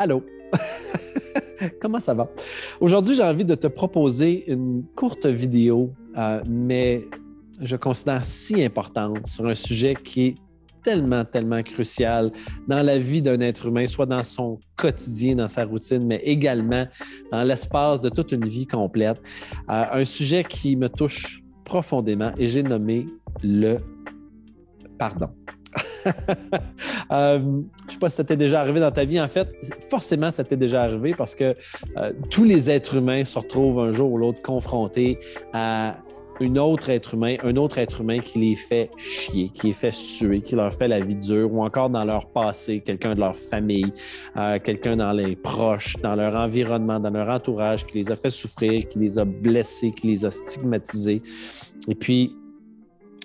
Allô? Comment ça va? Aujourd'hui, j'ai envie de te proposer une courte vidéo, mais je considère si importante sur un sujet qui est tellement, tellement crucial dans la vie d'un être humain, soit dans son quotidien, dans sa routine, mais également dans l'espace de toute une vie complète. Un sujet qui me touche profondément et j'ai nommé le pardon. Je ne sais pas si ça t'est déjà arrivé dans ta vie. En fait, forcément, ça t'est déjà arrivé parce que tous les êtres humains se retrouvent un jour ou l'autre confrontés à un autre être humain qui les fait chier, qui les fait suer, qui leur fait la vie dure, ou encore dans leur passé, quelqu'un de leur famille, quelqu'un dans les proches, dans leur environnement, dans leur entourage, qui les a fait souffrir, qui les a blessés, qui les a stigmatisés. Et puis,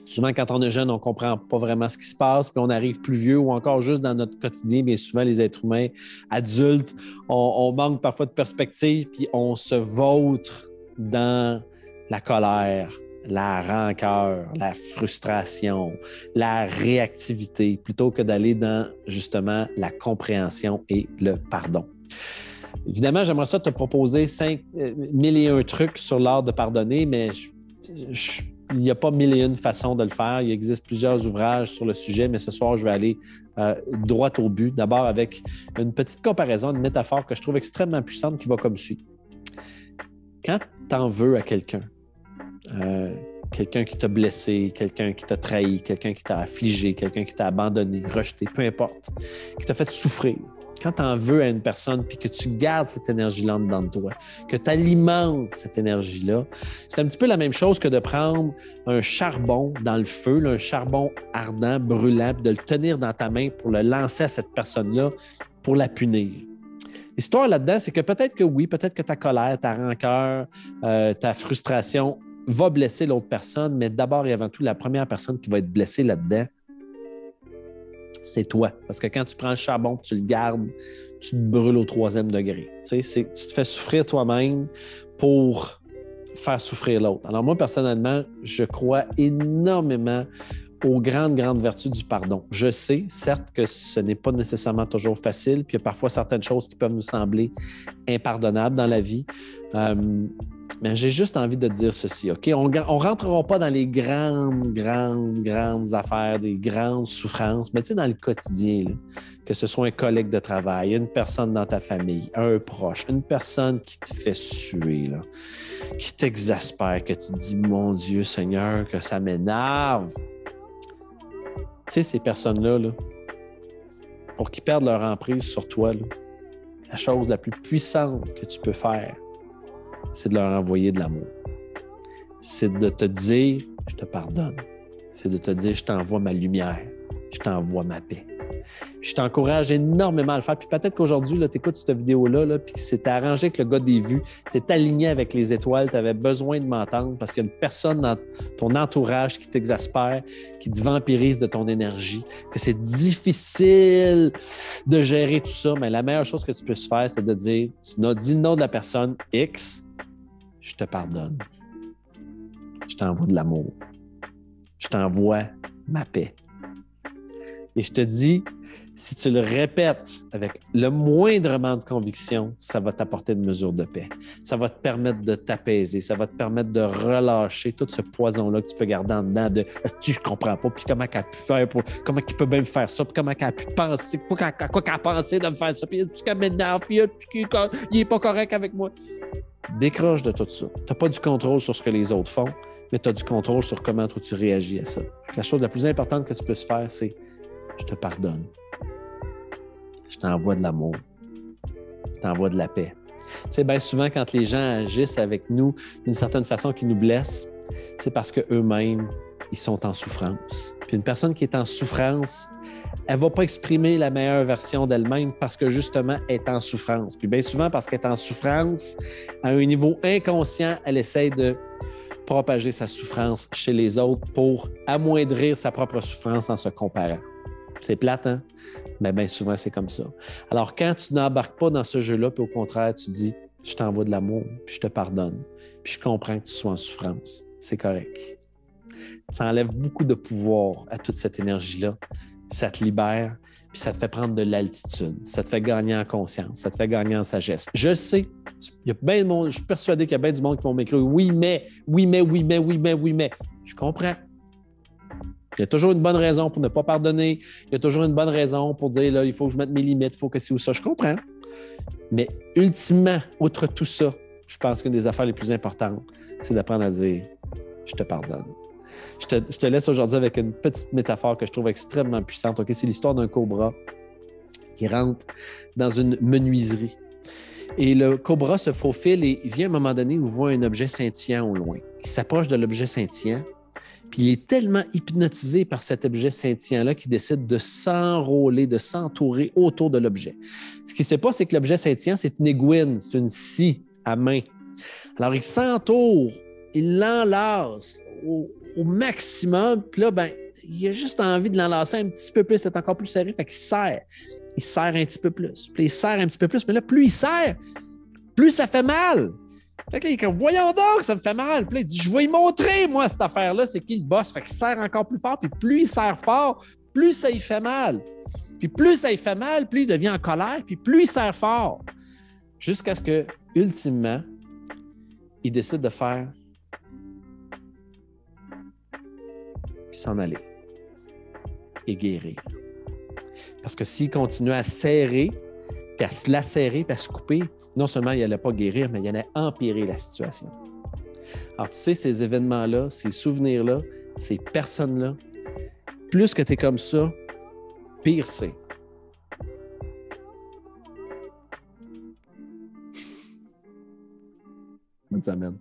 souvent, quand on est jeune, on ne comprend pas vraiment ce qui se passe, puis on arrive plus vieux ou encore juste dans notre quotidien, bien souvent, les êtres humains adultes, on manque parfois de perspective, puis on se vautre dans la colère, la rancœur, la frustration, la réactivité, plutôt que d'aller dans, justement, la compréhension et le pardon. Évidemment, j'aimerais ça te proposer 1001 trucs sur l'art de pardonner, mais il n'y a pas 1001 façons de le faire. Il existe plusieurs ouvrages sur le sujet, mais ce soir, je vais aller droit au but. D'abord avec une petite comparaison, une métaphore que je trouve extrêmement puissante qui va comme suit. Quand tu en veux à quelqu'un, quelqu'un qui t'a blessé, quelqu'un qui t'a trahi, quelqu'un qui t'a affligé, quelqu'un qui t'a abandonné, rejeté, peu importe, qui t'a fait souffrir, quand tu en veux à une personne puis que tu gardes cette énergie-là dedans de toi, que tu alimentes cette énergie-là, c'est un petit peu la même chose que de prendre un charbon dans le feu, là, un charbon ardent, brûlant, puis de le tenir dans ta main pour le lancer à cette personne-là pour la punir. L'histoire là-dedans, c'est que peut-être que oui, peut-être que ta colère, ta rancœur, ta frustration va blesser l'autre personne, mais d'abord et avant tout, la première personne qui va être blessée là-dedans, c'est toi. Parce que quand tu prends le charbon, tu le gardes, tu te brûles au 3e degré. Tu te fais souffrir toi-même pour faire souffrir l'autre. Alors moi, personnellement, je crois énormément aux grandes, grandes vertus du pardon. Je sais, certes, que ce n'est pas nécessairement toujours facile, puis il y a parfois certaines choses qui peuvent nous sembler impardonnables dans la vie. Mais j'ai juste envie de te dire ceci, OK? On ne rentrera pas dans les grandes, grandes, grandes affaires, des grandes souffrances, mais tu sais, dans le quotidien, là, que ce soit un collègue de travail, une personne dans ta famille, un proche, une personne qui te fait suer, là, qui t'exaspère, que tu te dis, mon Dieu Seigneur, que ça m'énerve. Tu sais, ces personnes-là, là, pour qu'ils perdent leur emprise sur toi, là, la chose la plus puissante que tu peux faire, c'est de leur envoyer de l'amour. C'est de te dire, je te pardonne. C'est de te dire, je t'envoie ma lumière, je t'envoie ma paix. Puis je t'encourage énormément à le faire. Puis peut-être qu'aujourd'hui, tu écoutes cette vidéo-là, puis c'est arrangé avec le gars des vues, c'est aligné avec les étoiles, tu avais besoin de m'entendre parce qu'il y a une personne dans ton entourage qui t'exaspère, qui te vampirise de ton énergie, que c'est difficile de gérer tout ça, mais la meilleure chose que tu puisses faire, c'est de dire, tu dis le nom de la personne X, je te pardonne. Je t'envoie de l'amour. Je t'envoie ma paix. Et je te dis, si tu le répètes avec le moindrement de conviction, ça va t'apporter une mesure de paix. Ça va te permettre de t'apaiser. Ça va te permettre de relâcher tout ce poison-là que tu peux garder en dedans de « je comprends pas, puis comment qu'elle a pu faire, comment qu'il peut même faire ça, puis comment qu'elle a pu penser, quoi qu'elle a pensé de me faire ça, puis tout qu'elle m'énerve, puis il est pas correct avec moi. » Décroche de tout ça. Tu n'as pas du contrôle sur ce que les autres font, mais tu as du contrôle sur comment toi tu réagis à ça. La chose la plus importante que tu peux faire, c'est je te pardonne. Je t'envoie de l'amour. Je t'envoie de la paix. Tu sais, bien souvent, quand les gens agissent avec nous d'une certaine façon qui nous blesse, c'est parce qu'eux-mêmes, ils sont en souffrance. Puis une personne qui est en souffrance, elle ne va pas exprimer la meilleure version d'elle-même parce que justement, elle est en souffrance. Puis bien souvent, parce qu'elle est en souffrance, à un niveau inconscient, elle essaie de propager sa souffrance chez les autres pour amoindrir sa propre souffrance en se comparant. C'est plate, hein? Mais bien souvent, c'est comme ça. Alors, quand tu n'embarques pas dans ce jeu-là, puis au contraire, tu dis, je t'envoie de l'amour, puis je te pardonne, puis je comprends que tu sois en souffrance, c'est correct. Ça enlève beaucoup de pouvoir à toute cette énergie-là. Ça te libère, puis ça te fait prendre de l'altitude, ça te fait gagner en conscience, ça te fait gagner en sagesse. Je le sais, il y a bien de monde, je suis persuadé qu'il y a bien du monde qui vont m'écrire oui, mais. Je comprends. Il y a toujours une bonne raison pour ne pas pardonner. Il y a toujours une bonne raison pour dire là, il faut que je mette mes limites, il faut que c'est ou ça. Je comprends. Mais ultimement, outre tout ça, je pense qu'une des affaires les plus importantes, c'est d'apprendre à dire je te pardonne. Je te laisse aujourd'hui avec une petite métaphore que je trouve extrêmement puissante. Okay? C'est l'histoire d'un cobra qui rentre dans une menuiserie. Et le cobra se faufile et il vient à un moment donné où il voit un objet scintillant au loin. Il s'approche de l'objet scintillant, puis il est tellement hypnotisé par cet objet scintillant-là qu'il décide de s'enrôler, de s'entourer autour de l'objet. Ce qu'il ne sait pas, c'est que l'objet scintillant, c'est une aiguine, c'est une scie à main. Alors, il s'entoure, il l'enlace au maximum, puis là, ben, il a juste envie de l'enlacer un petit peu plus, c'est encore plus serré, fait qu'il serre. Il serre un petit peu plus, puis il serre un petit peu plus, mais là, plus il serre, plus ça fait mal. Fait que là, il est comme, voyons donc, ça me fait mal. Puis là, il dit, je vais y montrer, moi, cette affaire-là, c'est qui le boss. Fait qu'il serre encore plus fort, puis plus il serre fort, plus ça y fait mal. Puis plus ça y fait mal, plus il devient en colère, puis plus il serre fort. Jusqu'à ce que, ultimement, il décide de faire puis s'en aller et guérir. Parce que s'il continue à serrer, puis à se lacérer, puis à se couper, non seulement il n'allait pas guérir, mais il allait empirer la situation. Alors, tu sais, ces événements-là, ces souvenirs-là, ces personnes-là, plus que tu es comme ça, pire c'est. Bonne semaine.